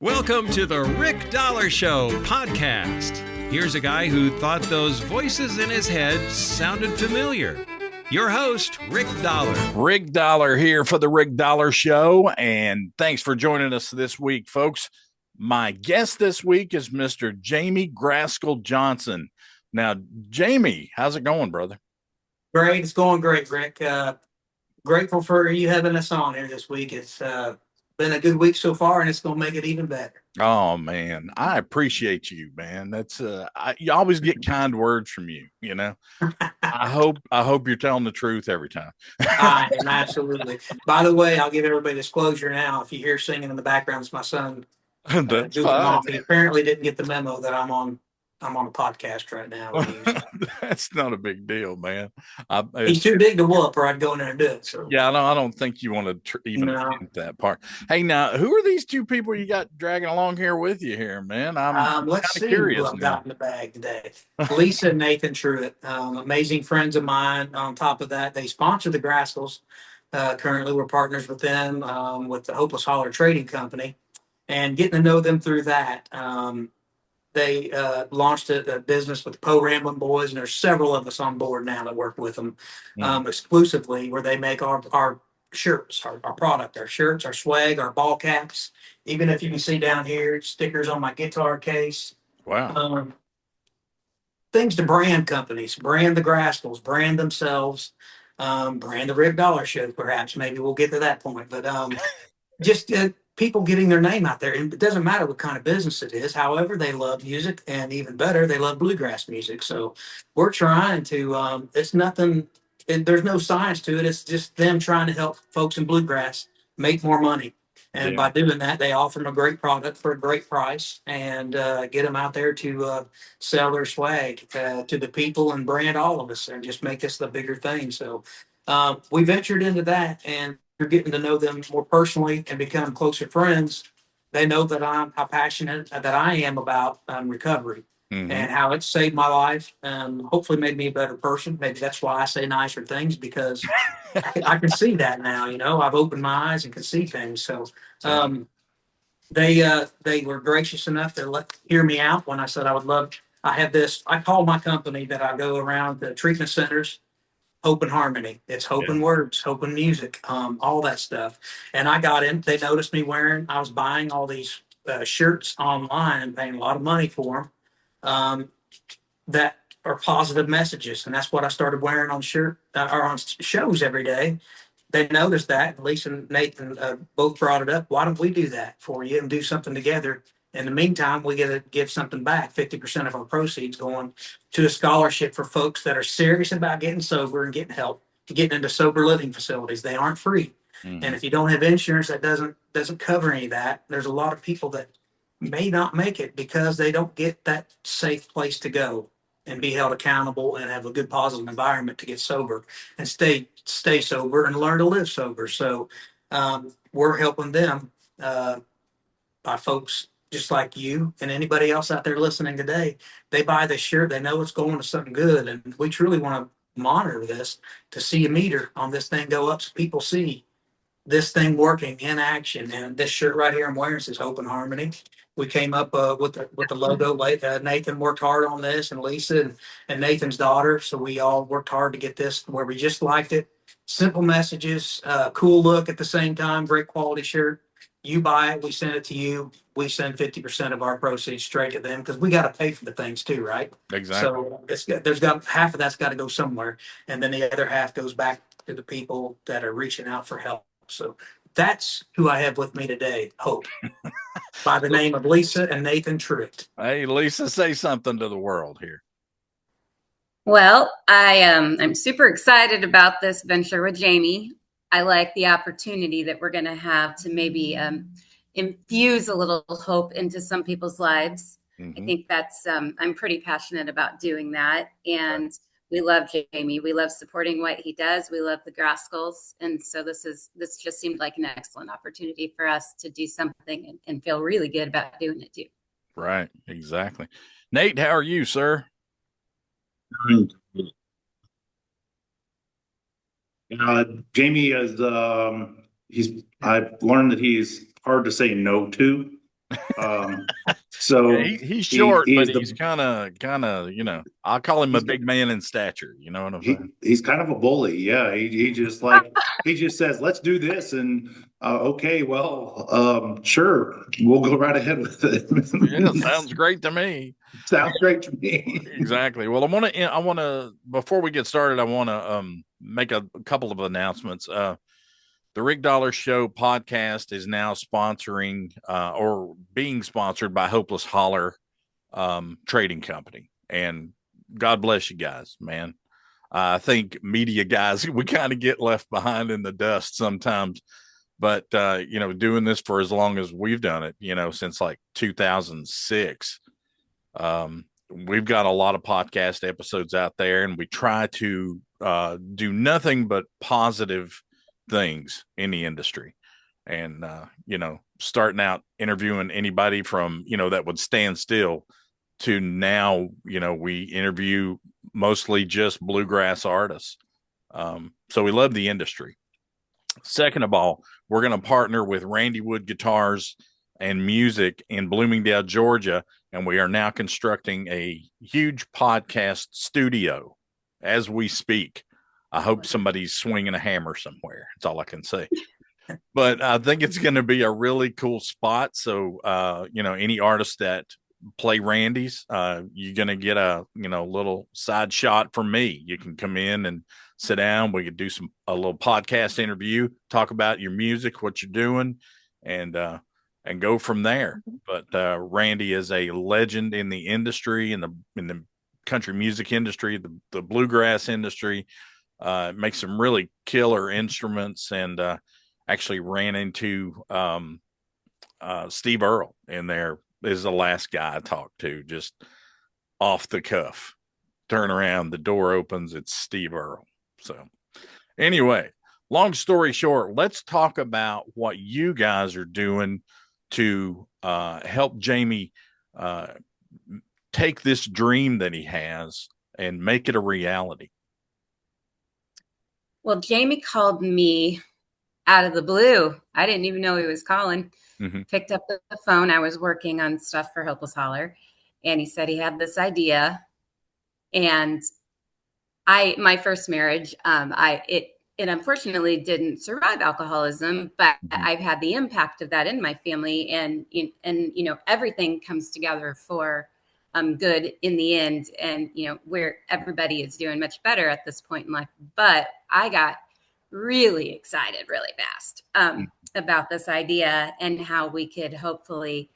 Welcome to the Rick Dollar Show podcast. Here's a guy who thought those voices in his head sounded familiar. Your host, Rick Dollar. Rick Dollar here for the Rick Dollar Show, and thanks for joining us this week, folks. My guest this week is Mr. Jamie Graskell Johnson. Now, Jamie, how's it going, brother? Great. It's going great, Rick. Grateful for you having us on here this week. It's been a good week so far, and it's going to make it even better. Oh man, I appreciate you, man. That's you always get kind words from you. You know, I hope you're telling the truth every time. I am, absolutely. By the way, I'll give everybody disclosure now. If you hear singing in the background, it's my son. That's doing fine. off. He apparently didn't get the memo that I'm on a podcast right now. That's not a big deal, man. He's too big to whoop, or I'd go in there and do it. So yeah, I don't think you want to even attempt that part. Hey, now who are these two people you got dragging along here with you here, man? I'm let's see curious. Who I've got in the bag today. Lisa and Nathan Truitt, amazing friends of mine. On top of that, they sponsor the Graskells. Currently, we're partners with them with the Holler Trading Company, and getting to know them through that. They launched a business with the Poe Ramblin' Boys, and there's several of us on board now that work with them exclusively, where they make our shirts, our product, our shirts, our swag, our ball caps. Even if you can see down here, stickers on my guitar case. Wow. Things to brand companies, brand the Graskells, brand themselves, brand the Rick Dollar Show, perhaps. Maybe we'll get to that point. But just people getting their name out there. And it doesn't matter what kind of business it is. However, they love music, and even better, they love bluegrass music. So we're trying to, it's nothing, there's no science to it. It's just them trying to help folks in bluegrass make more money. And by doing that, they offer them a great product for a great price, and get them out there to sell their swag to the people and brand all of us and just make this the bigger thing. So we ventured into that, and you're getting to know them more personally and become closer friends. They know that I'm how passionate that I am about recovery and how it saved my life. Hopefully made me a better person. Maybe that's why I say nicer things, because I can see that now. You know, I've opened my eyes and can see things. So they were gracious enough to hear me out when I said I would love. I have this. I call my company that I go around the treatment centers Hope and Harmony. It's Hope and Words, Hope and Music, all that stuff. And I got in. They noticed me I was buying all these shirts online and paying a lot of money for them that are positive messages. And that's what I started wearing on or on shows every day. They noticed that. Lisa and Nathan both brought it up. Why don't we do that for you and do something together? In the meantime, we get to give something back. 50% of our proceeds going to a scholarship for folks that are serious about getting sober and getting help to get into sober living facilities. They aren't free. And if you don't have insurance that doesn't cover any of that, there's a lot of people that may not make it because they don't get that safe place to go and be held accountable and have a good positive environment to get sober and stay sober and learn to live sober. So we're helping them by folks just like you and anybody else out there listening today. They buy this shirt, they know it's going to something good, and we truly want to monitor this to see a meter on this thing go up so people see this thing working in action. And this shirt right here I'm wearing says Hope and Harmony. We came up with the logo. Nathan worked hard on this, and Lisa and Nathan's daughter. So we all worked hard to get this where we just liked it. Simple messages, cool look at the same time, great quality shirt. You buy it, we send it to you. We send 50% of our proceeds straight to them because we got to pay for the things too, right? Exactly. So there's got half of that's got to go somewhere, and then the other half goes back to the people that are reaching out for help. So that's who I have with me today, Hope, by the name of Lisa and Nathan Truitt. Hey, Lisa, say something to the world here. Well, I'm super excited about this venture with Jamie. I like the opportunity that we're going to have to maybe infuse a little hope into some people's lives. I think that's I'm pretty passionate about doing that. And we love Jamie. We love supporting what he does. We love the Graskells. And so this just seemed like an excellent opportunity for us to do something and feel really good about doing it too. Right. Exactly. Nate, how are you, sir? Jamie is I've learned that he's hard to say no to. So Yeah, he's short, he but is he's kind of, I'll call him a he's big man in stature. You know what I'm saying? he's kind of a bully. Yeah, he just says, "Let's do this," and okay, well, sure, we'll go right ahead with Yeah, it. sounds great to me. Sounds great to me. Exactly. Well, I want to before we get started, I want to make a couple of announcements. The Rick Dollar Show podcast is now sponsoring or being sponsored by Hopeless Holler Trading Company, and God bless you guys, man. I think media guys, we kind of get left behind in the dust sometimes, but doing this for as long as we've done it, since like 2006. We've got a lot of podcast episodes out there, and we try to do nothing but positive things in the industry. And, starting out interviewing anybody from, that would stand still to now, we interview mostly just bluegrass artists. So we love the industry. Second of all, we're going to partner with Randy Wood Guitars and Music in Bloomingdale, Georgia, and we are now constructing a huge podcast studio as we speak. I hope somebody's swinging a hammer somewhere. That's all I can say. But I think it's going to be a really cool spot. So, any artists that play Randy's, you're going to get a, little side shot from me. You can come in and sit down. We could do a little podcast interview, talk about your music, what you're doing, and go from there. But Randy is a legend in the industry, in the country music industry, the bluegrass industry. Makes some really killer instruments, and actually ran into Steve Earle in there. Is the last guy I talked to, just off the cuff. Turn around, the door opens, it's Steve Earle. So anyway, long story short, let's talk about what you guys are doing to help Jamie take this dream that he has and make it a reality. Well, Jamie called me out of the blue. I didn't even know he was calling. Mm-hmm. Picked up the phone. I was working on stuff for Hopeless Holler, and he said he had this idea. And my first marriage, it unfortunately didn't survive alcoholism, but I've had the impact of that in my family, and everything comes together for good in the end, and where everybody is doing much better at this point in life. But I got really excited really fast about this idea and how we could hopefully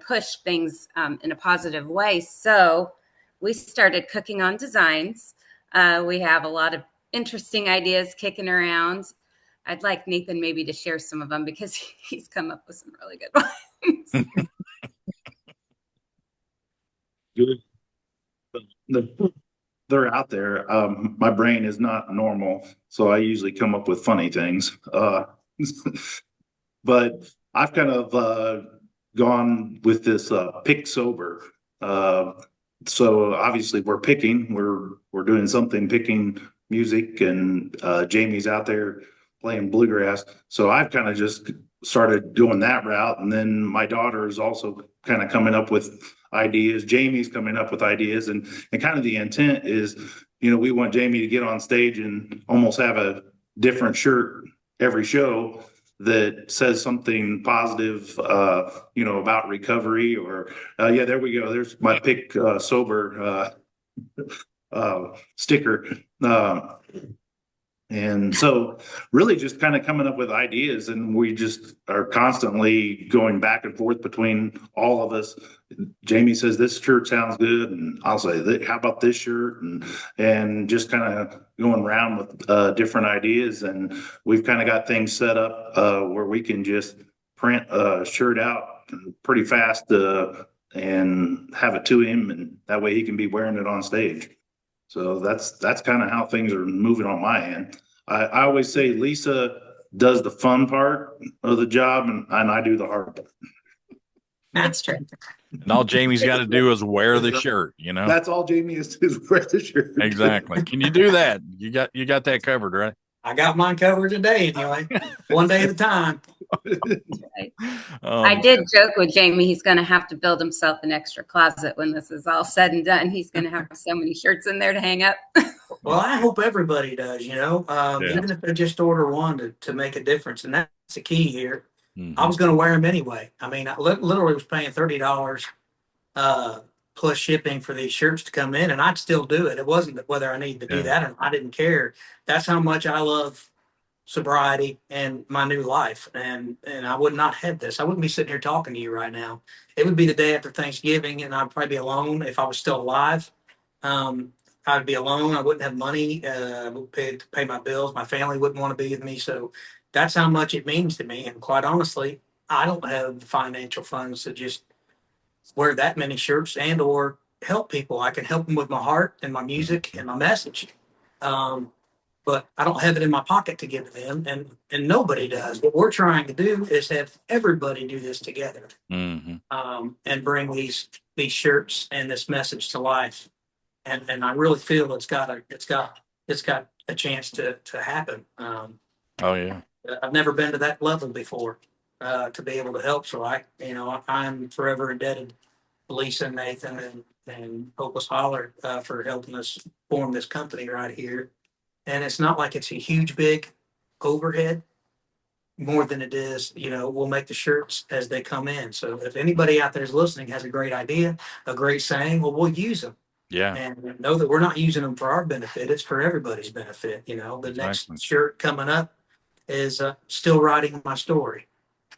push things in a positive way. So we started cooking on designs. We have a lot of interesting ideas kicking around. I'd like Nathan maybe to share some of them because he's come up with some really good ones. They're out there. My brain is not normal, so I usually come up with funny things. But I've kind of gone with this pick sober. So obviously we're picking. We're doing something, picking music, and Jamie's out there playing bluegrass. So I've kind of just started doing that route, and then my daughter is also kind of coming up with ideas. Jamie's coming up with ideas, and kind of the intent is, we want Jamie to get on stage and almost have a different shirt every show that says something positive, about recovery, or there we go. There's my pick sober sticker. And so really just kind of coming up with ideas, and we just are constantly going back and forth between all of us. Jamie says, this shirt sounds good. And I'll say, how about this shirt? And just kind of going around with different ideas. And we've kind of got things set up where we can just print a shirt out pretty fast and have it to him. And that way he can be wearing it on stage. So that's kind of how things are moving on my end. I always say Lisa does the fun part of the job, and I do the hard part. That's true. And all Jamie's got to do is wear the shirt, That's all Jamie is wear the shirt. Exactly. Can you do that? You got that covered, right? I got mine covered today anyway. One day at a time. I did joke with Jamie, he's going to have to build himself an extra closet when this is all said and done. He's going to have so many shirts in there to hang up. Well, I hope everybody does, Yeah. even if they just order one to make a difference. And that's the key here. Mhm. I was going to wear them anyway. I mean, I literally was paying $30 plus shipping for these shirts to come in, and I'd still do it. It wasn't whether I needed to do that or I didn't care. That's how much I love sobriety and my new life. And I would not have this. I wouldn't be sitting here talking to you right now. It would be the day after Thanksgiving, and I'd probably be alone if I was still alive. Um, I'd be alone. I wouldn't have money to pay my bills. My family wouldn't want to be with me. So that's how much it means to me. And quite honestly, I don't have the financial funds to just wear that many shirts and or help people. I can help them with my heart and my music and my message. Um, but I don't have it in my pocket to give to them, and nobody does. What we're trying to do is have everybody do this together, and bring these shirts and this message to life. And I really feel it's got a chance to happen. Oh yeah. I've never been to that level before to be able to help. So I'm forever indebted to Lisa and Nathan and Hopeless Holler for helping us form this company right here. And it's not like it's a huge, big overhead more than it is, we'll make the shirts as they come in. So if anybody out there is listening has a great idea, a great saying, well, we'll use them. Yeah. And know that we're not using them for our benefit. It's for everybody's benefit. The next shirt coming up is still writing my story.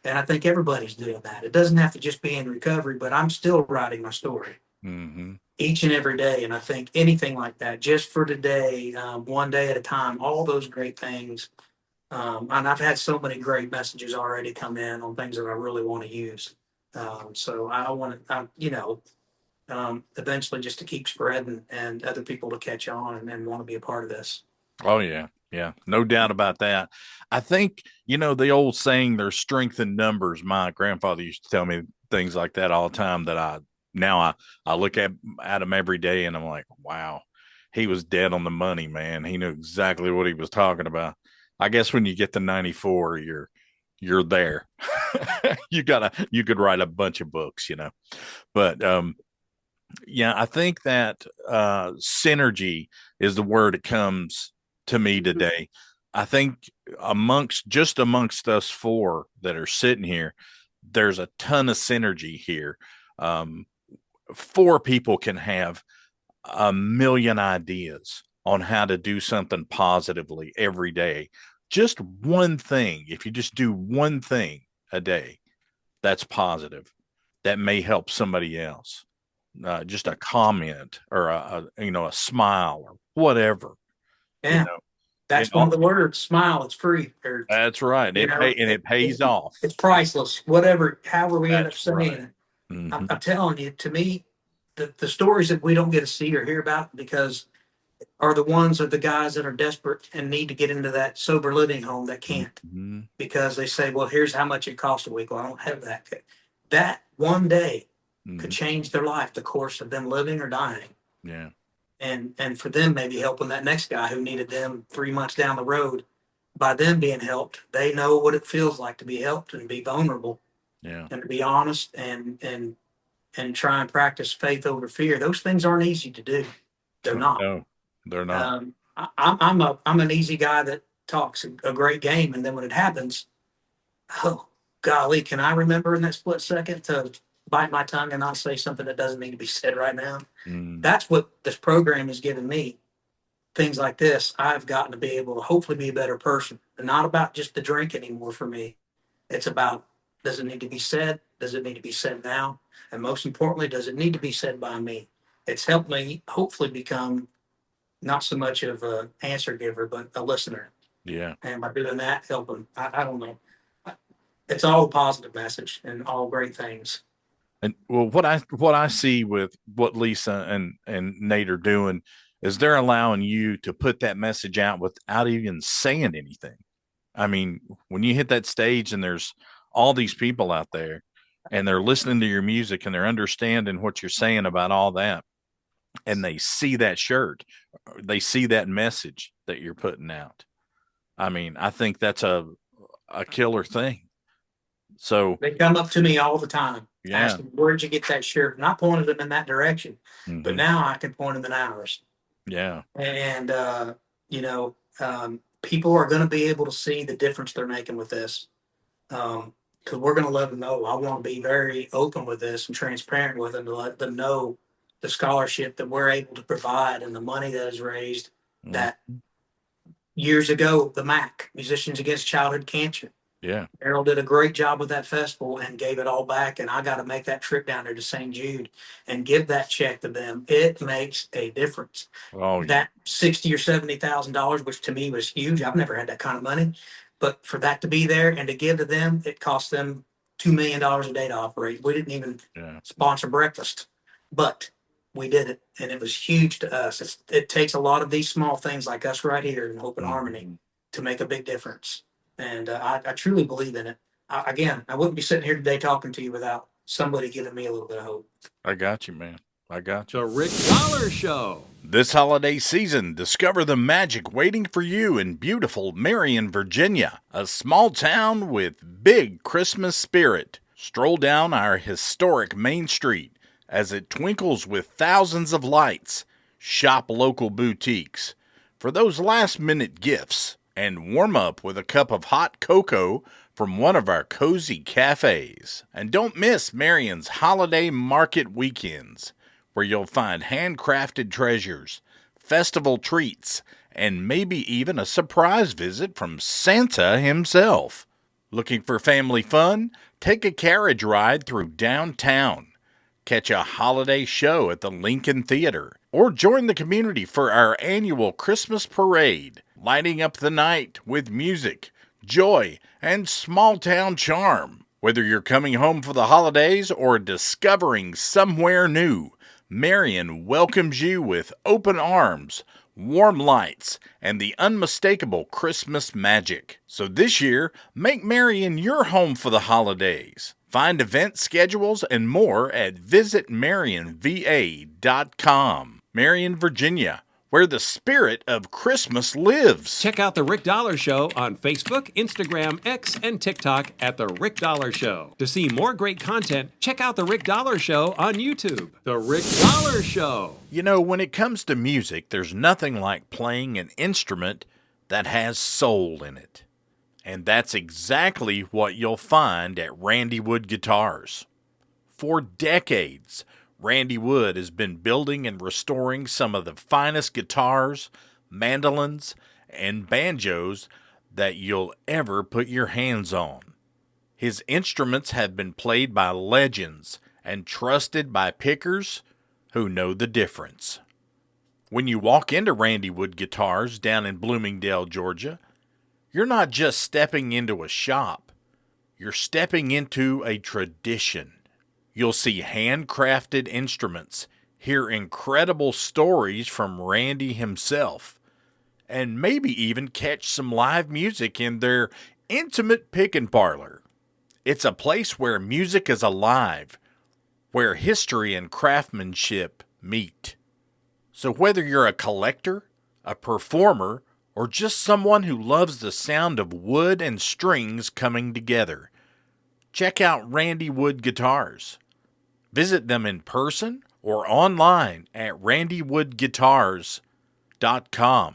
And I think everybody's doing that. It doesn't have to just be in recovery, but I'm still writing my story. Each and every day. And I think anything like that, just for today, one day at a time, all those great things. And I've had so many great messages already come in on things that I really want to use. So I want to, eventually just to keep spreading and other people to catch on and want to be a part of this. Oh yeah. Yeah. No doubt about that. I think, the old saying, there's strength in numbers. My grandfather used to tell me things like that all the time that I look at him every day and I'm like, wow, he was dead on the money, man. He knew exactly what he was talking about. I guess when you get to 94, you're there. You could write a bunch of books, but, yeah, I think that synergy is the word that comes to me today. I think amongst us four that are sitting here, there's a ton of synergy here. Four people can have a million ideas on how to do something positively every day. Just one thing, if you just do one thing a day that's positive, that may help somebody else. Just a comment or a smile or whatever. Yeah. That's one of the words, smile. It's free. That's right. It pays off. It's priceless. However we end up That's saying right. it. I'm telling you, to me, the stories that we don't get to see or hear about because are the ones of the guys that are desperate and need to get into that sober living home that can't because they say, well, here's how much it costs a week. Well, I don't have that. That one day could change their life, the course of them living or dying. Yeah. And for them, maybe helping that next guy who needed them 3 months down the road. By them being helped, they know what it feels like to be helped and be vulnerable. Yeah. And to be honest and try and practice faith over fear. Those things aren't easy to do. They're not. No, they're not. I'm an easy guy that talks a great game, and then when it happens, oh golly, can I remember in that split second to bite my tongue and not say something that doesn't need to be said right now? That's what this program has given me. Things like this, I've gotten to be able to hopefully be a better person. And not about just the drink anymore for me. It's about, does it need to be said? Does it need to be said now? And most importantly, does it need to be said by me? It's helped me hopefully become not so much of an answer giver, but a listener. Yeah. And by doing that, helping, I don't know. It's all a positive message and all great things. And well, what I see with what Lisa and Nate are doing is they're allowing you to put that message out without even saying anything. I mean, when you hit that stage and there's all these people out there and they're listening to your music and they're understanding what you're saying about all that, and they see that shirt, they see that message that you're putting out. I mean, I think that's a killer thing. So They come up to me all the time, yeah. asking, "Where'd you get that shirt?" And I pointed them in that direction, but Mhm. now I can point them in ours. Yeah. And people are going to be able to see the difference they're making with this. Because we're going to let them know. I want to be very open with this and transparent with them to let them know the scholarship that we're able to provide and the money that is raised. Mhm. That years ago, the MAC, Musicians Against Childhood Cancer, Yeah. Errol did a great job with that festival and gave it all back. And I got to make that trip down there to St. Jude and give that check to them. It makes a difference. Oh, yeah. That $60,000 or $70,000, which to me was huge. I've never had that kind of money, but for that to be there and to give to them, it cost them $2 million a day to operate. We didn't even Yeah. sponsor breakfast, but we did it, and it was huge to us. It takes a lot of these small things like us right here in Hope and Harmony Mhm. to make a big difference, and I truly believe in it. Again, I wouldn't be sitting here today talking to you without somebody giving me a little bit of hope. I got you, man. I got you. The Rick Dollar Show. This holiday season, discover the magic waiting for you in beautiful Marion, Virginia, a small town with big Christmas spirit. Stroll down our historic Main Street as it twinkles with thousands of lights. Shop local boutiques for those last-minute gifts and warm up with a cup of hot cocoa from one of our cozy cafes. And don't miss Marion's holiday market weekends, where you'll find handcrafted treasures, festival treats, and maybe even a surprise visit from Santa himself. Looking for family fun? Take a carriage ride through downtown. Catch a holiday show at the Lincoln Theater, or join the community for our annual Christmas parade, lighting up the night with music, joy, and small town charm. Whether you're coming home for the holidays or discovering somewhere new, Marion welcomes you with open arms, warm lights, and the unmistakable Christmas magic. So this year, make Marion your home for the holidays. Find event schedules and more at visitmarionva.com. Marion, Virginia, where the spirit of Christmas lives. Check out The Rick Dollar Show on Facebook, Instagram, X, and TikTok at The Rick Dollar Show. To see more great content, check out The Rick Dollar Show on YouTube. The Rick Dollar Show. You know, when it comes to music, there's nothing like playing an instrument that has soul in it. And that's exactly what you'll find at Randy Wood Guitars. For decades, Randy Wood has been building and restoring some of the finest guitars, mandolins, and banjos that you'll ever put your hands on. His instruments have been played by legends and trusted by pickers who know the difference. When you walk into Randy Wood Guitars down in Bloomingdale, Georgia, you're not just stepping into a shop. You're stepping into a tradition. You'll see handcrafted instruments, hear incredible stories from Randy himself, and maybe even catch some live music in their intimate pickin' parlor. It's a place where music is alive, where history and craftsmanship meet. So whether you're a collector, a performer, or just someone who loves the sound of wood and strings coming together, check out Randy Wood Guitars. Visit them in person or online at randywoodguitars.com,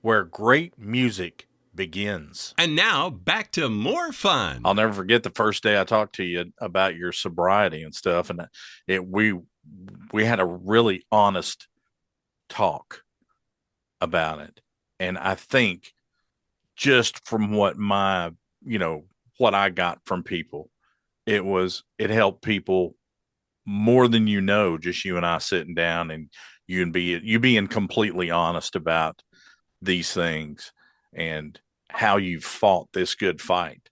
where great music begins. And now, back to more fun. I'll never forget the first day I talked to you about your sobriety and stuff, and we had a really honest talk about it. And I think just from what what I got from people, it helped people more than just you and I sitting down and you being completely honest about these things and how you've fought this good fight.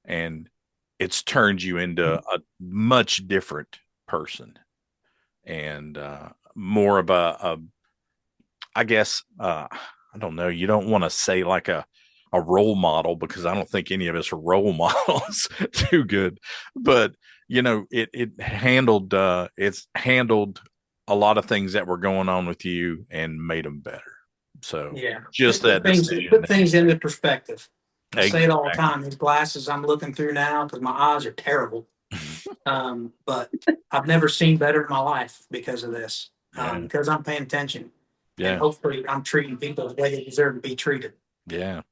And it's turned you into a much different person and more of I guess, I don't know. You don't want to say like a role model because I don't think any of us are role models too good, but it's handled a lot of things that were going on with you and made them better. So Yeah, just that put decision. things into perspective. I say it all the time. These glasses I'm looking through now, because my eyes are terrible. But I've never seen better in my life because of this. Because I'm paying attention. And hopefully I'm treating people the way they deserve to be treated. Yeah.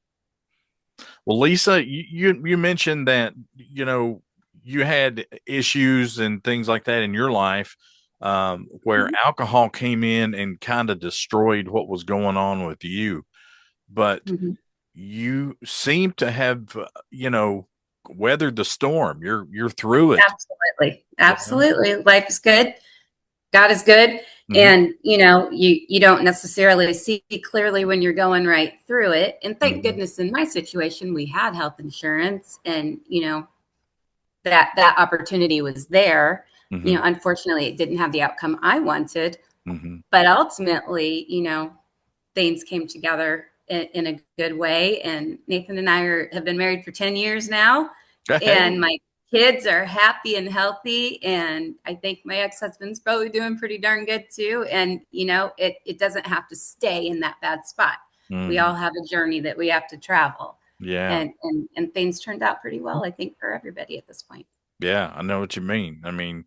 Well, Lisa, you mentioned that, you had issues and things like that in your life, where alcohol came in and kind of destroyed what was going on with you. But you seem to have, weathered the storm. You're through it. Absolutely. Life is good. God is good. And, you don't necessarily see clearly when you're going right through it. And thank goodness in my situation, we had health insurance and, that opportunity was there. Unfortunately, it didn't have the outcome I wanted. But ultimately, things came together in a good way. And Nathan and I have been married for 10 years now. And my kids are happy and healthy. And I think my ex-husband's probably doing pretty darn good too. And, it doesn't have to stay in that bad spot. We all have a journey that we have to travel. Yeah. And things turned out pretty well, I think, for everybody at this point. Yeah, I know what you mean. I mean,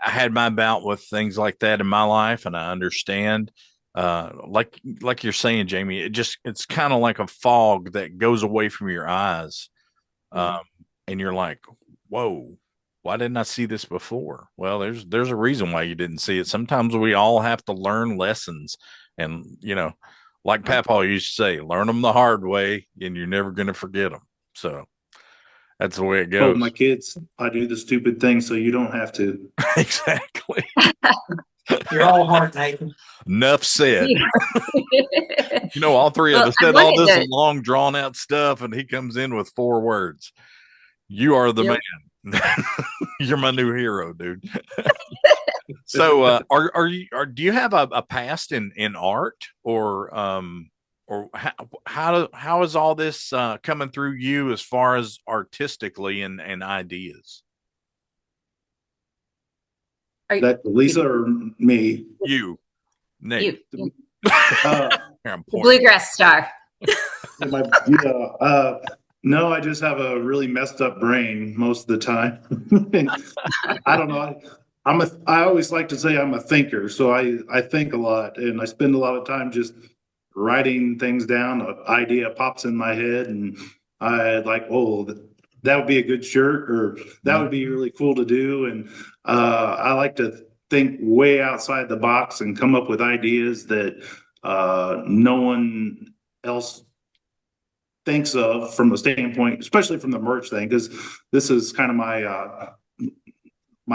I had my bout with things like that in my life, and I understand. Like you're saying, Jamie, it's kind of like a fog that goes away from your eyes. And you're like, whoa, why didn't I see this before? Well, there's a reason why you didn't see it. Sometimes we all have to learn lessons, and like Papa used to say, learn them the hard way, and you're never going to forget them. So that's the way it goes. Told my kids, I do the stupid thing so you don't have to. Exactly. You're all hard, Nathan. Enough said. All three of us said all this long, drawn out stuff, and he comes in with 4 words. You are the man. You're my new hero, dude. So, do you have a past in art, or how is all this coming through you as far as artistically and ideas? That Lisa or me? You, Nate. You. The Bluegrass Star. No, I just have a really messed up brain most of the time. I don't know. I always like to say I'm a thinker, so I think a lot, and I spend a lot of time just writing things down. An idea pops in my head, and I like, oh, that would be a good shirt, or that would be really cool to do. And I like to think way outside the box and come up with ideas that no one else thinks of from a standpoint, especially from the merch thing, because this is kind of my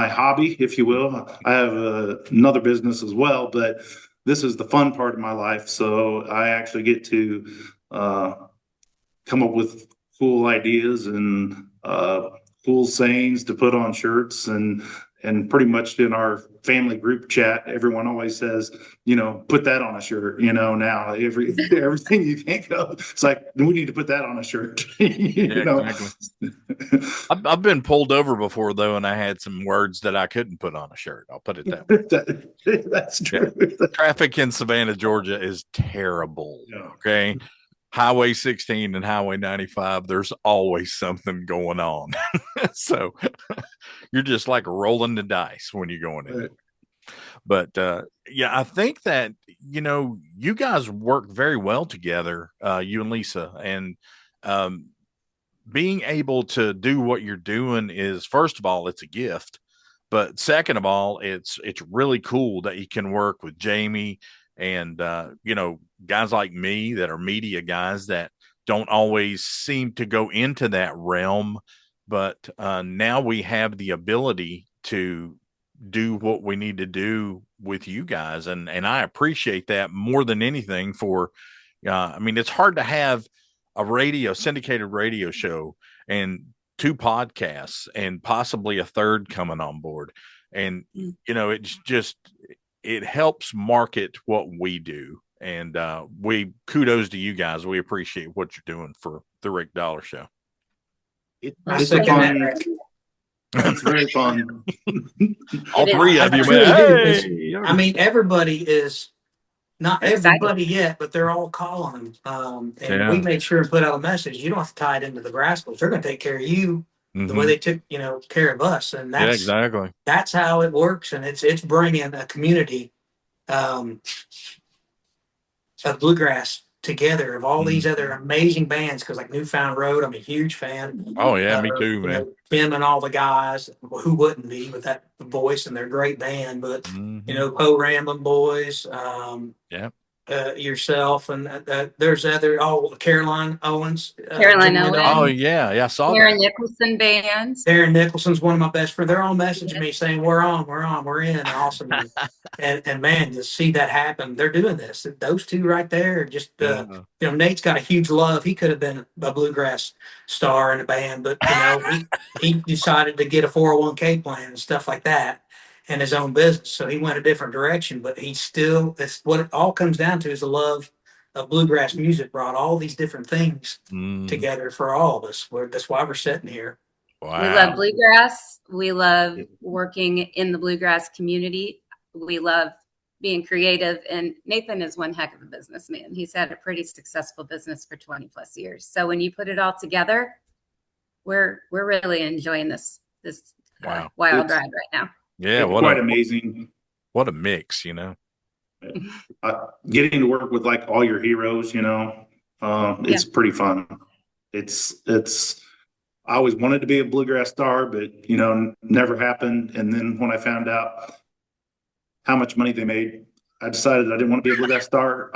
hobby, if you will. I have another business as well, but this is the fun part of my life. So I actually get to come up with cool ideas and cool sayings to put on shirts, and pretty much in our family group chat, everyone always says, put that on a shirt. Now everything you think of, it's like, we need to put that on a shirt. Exactly. I've been pulled over before though, and I had some words that I couldn't put on a shirt. I'll put it that way. That's true. Traffic in Savannah, Georgia is terrible. Okay. Highway 16 and Highway 95, there's always something going on. So you're just like rolling the dice when you're going in. Right. But I think that, you guys work very well together, you and Lisa, and being able to do what you're doing is, first of all, it's a gift. But second of all, it's really cool that you can work with Jamie and, guys like me that are media guys that don't always seem to go into that realm. But now we have the ability to do what we need to do with you guys. And I appreciate that more than anything it's hard to have a syndicated radio show and 2 podcasts and possibly a third coming on board. And, it's just, it helps market what we do. And kudos to you guys. We appreciate what you're doing for the Rick Dollar Show. It's fun. It's very fun. All 3 of you, man. Hey. I mean, everybody is Not Exciting. everybody yet, but they're all calling them. And we made sure and put out a message. You don't have to tie it into the Grasslands. They're going to take care of you the way they took, care of us. And exactly. That's how it works. And it's bringing a community of bluegrass together of all these other amazing bands. Because like Newfound Road, I'm a huge fan. Oh yeah, me too, man. Tim and all the guys. Who wouldn't be with that voice and their great band? But Poe Ramblin' Boys. Yeah. Yourself and there's other Caroline Owens. Caroline Owens. Oh yeah, I saw Darren that. Nicholson band. Darren Nicholson's one of my best friends. They're all messaging me saying we're in, awesome. and man, to see that happen, they're doing this. Those two right there, just Nate's got a huge love. He could have been a bluegrass star in a band, but he decided to get a 401k plan and stuff like that. And his own business. So he went a different direction, but it's what it all comes down to is the love of bluegrass music brought all these different things together for all of us. That's why we're sitting here. Wow. We love bluegrass. We love working in the bluegrass community. We love being creative. And Nathan is one heck of a businessman. He's had a pretty successful business for 20 plus years. So when you put it all together, we're really enjoying this wild ride right now. Yeah, quite amazing. What a mix, getting to work with like all your heroes, it's pretty fun. It's I always wanted to be a bluegrass star, but never happened. And then when I found out how much money they made, I decided I didn't want to be a bluegrass star.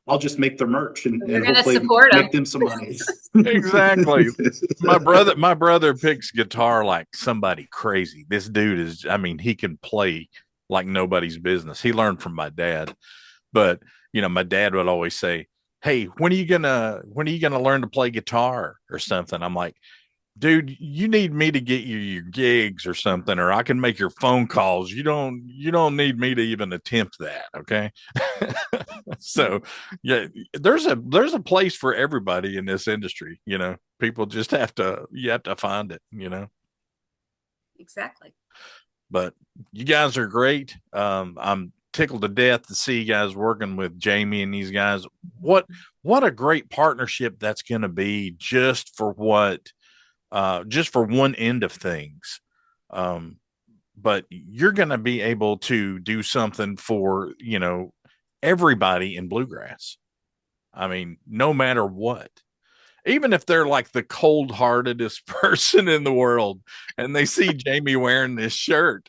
I'll just make their merch and hopefully make them some money. Exactly. My brother picks guitar like somebody crazy. This dude he can play like nobody's business. He learned from my dad. But, my dad would always say, "Hey, when are you gonna learn to play guitar or something?" I'm like, "Dude, you need me to get you your gigs or something, or I can make your phone calls. You don't need me to even attempt that." Okay. So yeah, there's a place for everybody in this industry. People just you have to find it, Exactly. But you guys are great. I'm tickled to death to see you guys working with Jamie and these guys. What a great partnership that's going to be just for one end of things. But you're going to be able to do something for, everybody in bluegrass. No matter what, even if they're like the cold-heartedest person in the world and they see Jamie wearing this shirt,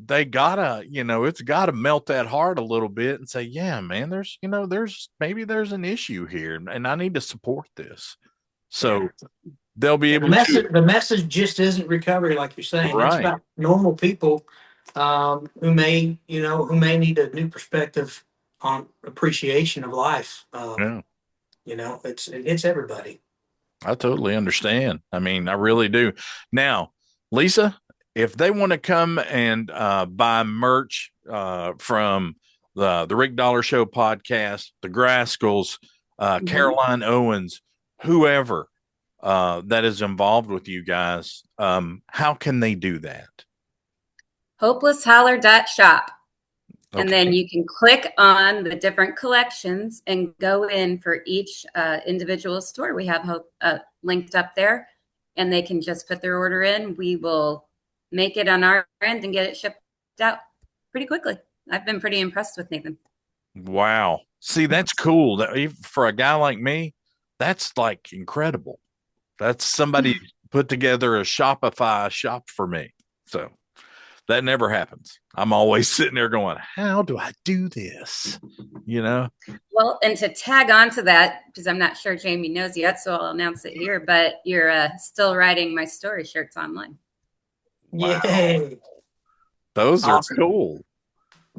they gotta, it's gotta melt that heart a little bit and say, yeah, man, there's an issue here and I need to support this. So they'll be able to. The message just isn't recovery, like you're saying. Right. It's about normal people who may need a new perspective on appreciation of life. It's everybody. I totally understand. I really do. Now, Lisa, if they want to come and buy merch from the Rick Dollar Show podcast, the Graskels, Caroline Owens, whoever that is involved with you guys, how can they do that? hopelessholler.shop. Okay. And then you can click on the different collections and go in for each individual store. We have linked up there, and they can just put their order in. We will make it on our end and get it shipped out pretty quickly. I've been pretty impressed with Nathan. Wow. See, that's cool. For a guy like me, that's like incredible. That's somebody put together a Shopify shop for me. So that never happens. I'm always sitting there going, how do I do this? Well, and to tag on to that, because I'm not sure Jamie knows yet, so I'll announce it here, but you're still writing my story shirts online. Wow. Yay. Those are cool.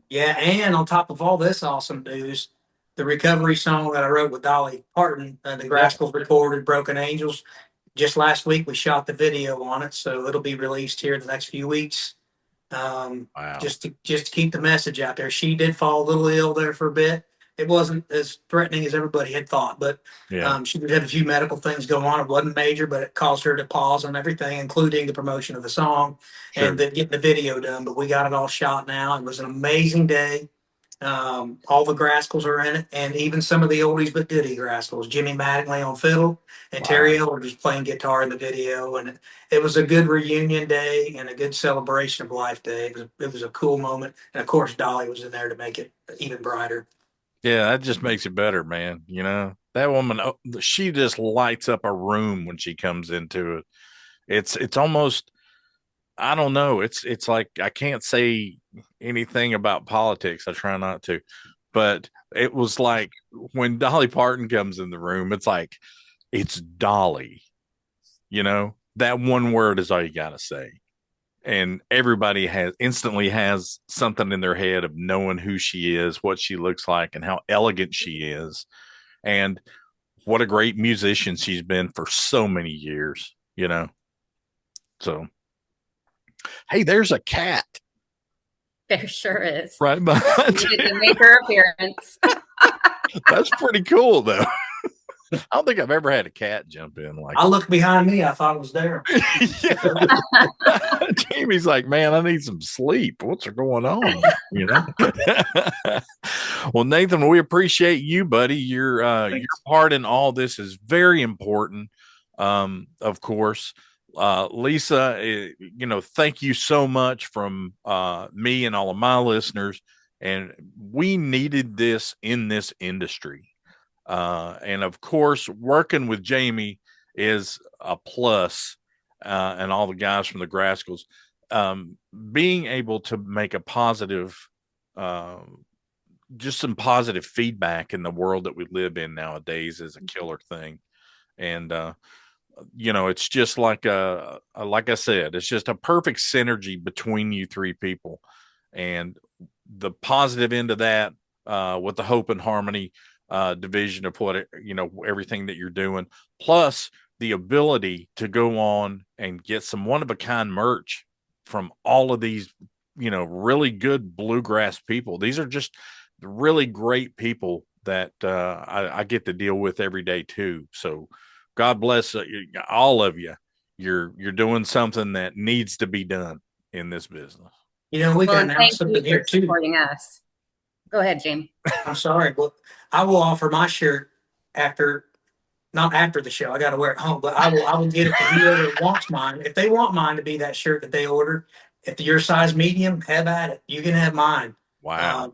Yeah, and on top of all this awesome news, the recovery song that I wrote with Dolly Parton, the Graskels recorded Broken Angels. Just last week, we shot the video on it, so it'll be released here in the next few weeks. Wow. Just to keep the message out there. She did fall a little ill there for a bit. It wasn't as threatening as everybody had thought, but she did have a few medical things go on. It wasn't major, but it caused her to pause on everything, including the promotion of the song and getting the video done. But we got it all shot now. It was an amazing day. All the Graskels are in it, and even some of the oldies but goodie Graskels. Jimmy Mattingly on fiddle, and Terry Eller just playing guitar in the video. And it was a good reunion day and a good celebration of life day. It was a cool moment, and of course Dolly was in there to make it even brighter. Yeah, that just makes it better, man. You know, that woman, she just lights up a room when she comes into it. It's almost, I don't know. It's like I can't say anything about politics. I try not to, but it was like when Dolly Parton comes in the room, it's like it's Dolly. You know, that one word is all you got to say. And everybody instantly has something in their head of knowing who she is, what she looks like, and how elegant she is, and what a great musician she's been for so many years, you know. So, hey, there's a cat There sure is. right behind She you. did make her appearance. That's pretty cool, though. I don't think I've ever had a cat jump in like I looked behind me, I thought it was there. Jamie's like, man, I need some sleep. What's going on? You know. Well, Nathan, we appreciate you, buddy. Your part in all this is very important. Of course. Lisa, you know, thank you so much from me and all of my listeners. And we needed this in this industry. And of course, working with Jamie is a plus, and all the guys from the Graskels, being able to make a positive, just some positive feedback in the world that we live in nowadays is a killer thing. And, you know, it's just like I said, it's just a perfect synergy between you three people, and the positive end of that, with the Hope and Harmony division of what, you know, everything that you're doing, plus the ability to go on and get some one-of-a-kind merch from all of these, you know, really good bluegrass people. These are just really great people that I get to deal with every day too. So God bless all of you. You're doing something that needs to be done in this business. You know, we Well, can and announce thank you something here for too. supporting us. Go ahead, Jamie. I'm sorry, but I will offer my shirt not after the show. I got to wear it home, but I will get it to whoever wants mine. If they want mine to be that shirt that they ordered, if you're size medium, have at it. You can have mine. Wow.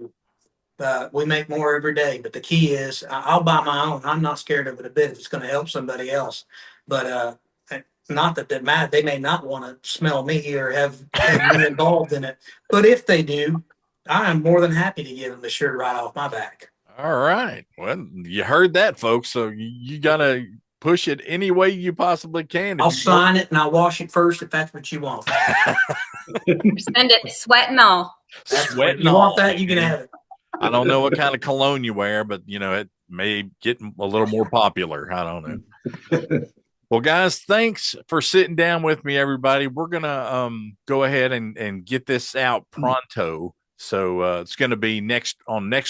We make more every day, but the key is I'll buy my own. I'm not scared of it a bit if it's going to help somebody else. But not that matter. They may not want to smell me or have me involved in it. But if they do, I am more than happy to give them the shirt right off my back. All right. Well, you heard that, folks. So you got to push it any way you possibly can. I'll sign it and I'll wash it first if that's what you want. Spend it sweat and all. Sweating you want all, that, you can man. have it. I don't know what kind of cologne you wear, but you know, it may get a little more popular. I don't know. Well, guys, thanks for sitting down with me, everybody. We're gonna go ahead and get this out pronto. So it's gonna be next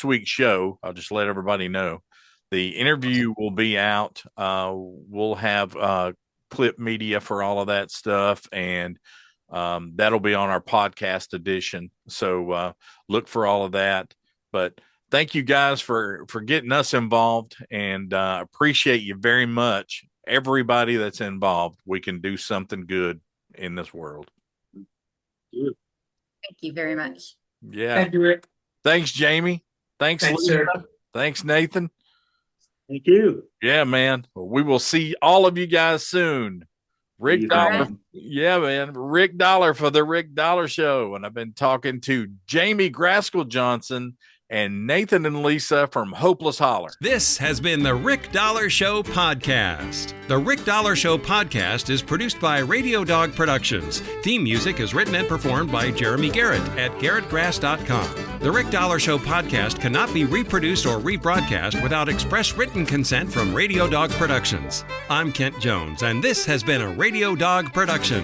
week's show. I'll just let everybody know. The interview will be out. We'll have clip media for all of that stuff, and that'll be on our podcast edition. So look for all of that. But thank you guys for getting us involved, and appreciate you very much. Everybody that's involved, we can do something good in this world. Thank you very much. Yeah. Thank you, Rick. Thanks, Jamie. Thanks, Lisa. sir. Thanks, Nathan. Thank you. Yeah, man. We will see all of you guys soon. Rick You Dollar. too. Yeah, man. Rick Dollar for the Rick Dollar Show. And I've been talking to Jamie Graskell Johnson and Nathan and Lisa from Hopeless Holler. This has been the Rick Dollar Show podcast. The Rick Dollar Show podcast is produced by Radio Dog Productions. Theme music is written and performed by Jeremy Garrett at garrettgrass.com. The Rick Dollar Show podcast cannot be reproduced or rebroadcast without express written consent from Radio Dog Productions. I'm Kent Jones, and this has been a Radio Dog production.